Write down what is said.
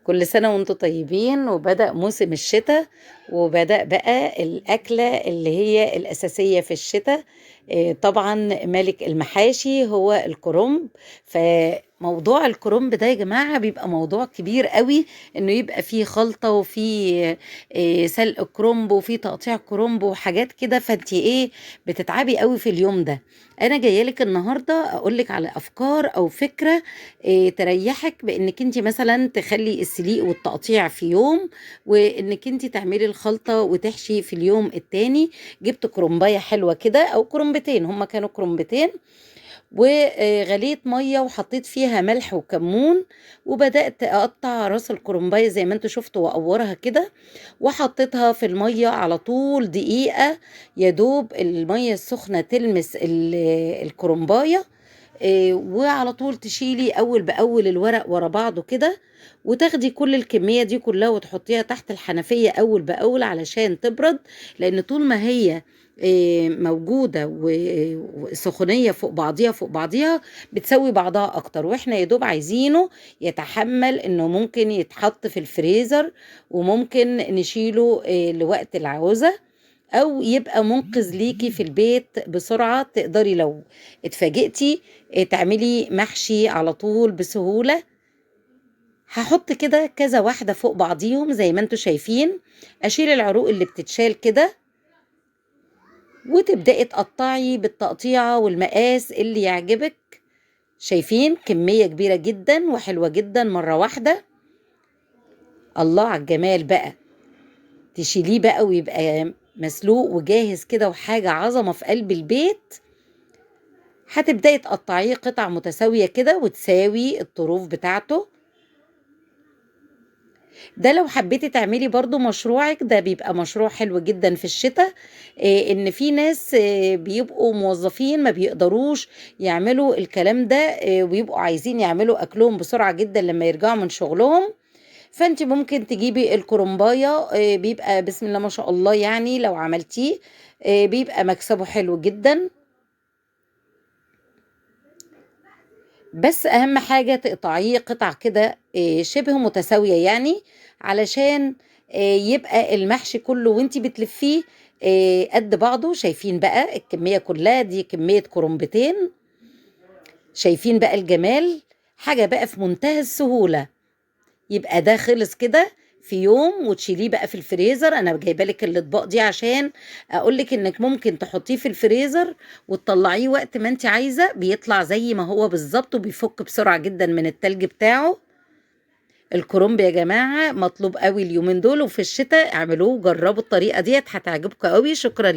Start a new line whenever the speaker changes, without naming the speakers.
كل سنة وانتم طيبين، وبدأ موسم الشتاء، وبدأ بقى الأكلة اللي هي الأساسية في الشتاء. طبعا ملك المحاشي هو الكرنب. فموضوع الكرنب ده يا جماعة بيبقى موضوع كبير قوي، انه يبقى فيه خلطة وفيه سلق كرنب وفيه تقطيع كرنب وحاجات كده، فانت ايه بتتعبي قوي في اليوم ده. انا جايه لك النهارده اقول لك على افكار او فكره تريحك، بانك انت مثلا تخلي السليق والتقطيع في يوم، وانك انت تعملي الخلطه وتحشي في اليوم التاني. جبت كرنبايه حلوه كده او كرنبتين، هما كانوا كرنبتين، وغليت ميه وحطيت فيها ملح وكمون، وبدات اقطع راس الكرنبايه زي ما انتوا شفتوا واقورها كده، وحطيتها في الميه على طول دقيقه، يا دوب الميه السخنه تلمس الكرنبايه. وعلى طول تشيلي اول باول الورق ورا بعضه كده، وتاخدي كل الكميه دي كلها وتحطيها تحت الحنفيه اول باول علشان تبرد، لان طول ما هي موجوده وسخونيه فوق بعضيها فوق بعضيها بتسوي بعضها اكتر، واحنا يا دوب عايزينه يتحمل انه ممكن يتحط في الفريزر، وممكن نشيله لوقت العوزه، او يبقى منقذ ليكي في البيت بسرعة. تقدري لو اتفاجئتي تعملي محشي على طول بسهولة. هحط كده كذا واحدة فوق بعضيهم زي ما انتوا شايفين، اشيل العروق اللي بتتشال كده، وتبدأي تقطعي بالتقطيعة والمقاس اللي يعجبك. شايفين كمية كبيرة جدا وحلوة جدا مرة واحدة. الله على الجمال بقى. تشيليه بقى ويبقى مسلوق وجاهز كده، وحاجة عظمة في قلب البيت. هتبدأي تقطعيه قطع متساوية كده وتساوي الطروف بتاعته. ده لو حبيتي تعملي برضو مشروعك، ده بيبقى مشروع حلو جدا في الشتاء. ان في ناس بيبقوا موظفين ما بيقدروش يعملوا الكلام ده، ويبقوا عايزين يعملوا اكلهم بسرعة جدا لما يرجعوا من شغلهم. فانت ممكن تجيبي الكرنبايه، بيبقى بسم الله ما شاء الله، يعني لو عملتيه بيبقى مكسبه حلو جدا. بس اهم حاجة تقطعيه قطع كده شبه متساوية، يعني علشان يبقى المحشي كله وانتي بتلفيه قد بعضه. شايفين بقى الكمية كلها دي كمية كرنبتين. شايفين بقى الجمال، حاجة بقى في منتهى السهولة. يبقى ده خلص كده في يوم، وتشيليه بقى في الفريزر. انا جايبه لك الاطباق دي عشان اقول لك انك ممكن تحطيه في الفريزر وتطلعيه وقت ما انت عايزه، بيطلع زي ما هو بالظبط، وبيفك بسرعه جدا من التلج بتاعه. الكرنب يا جماعه مطلوب قوي اليومين دول، وفي الشتاء اعملوه، جربوا الطريقه ديت هتعجبكم قوي. شكرا.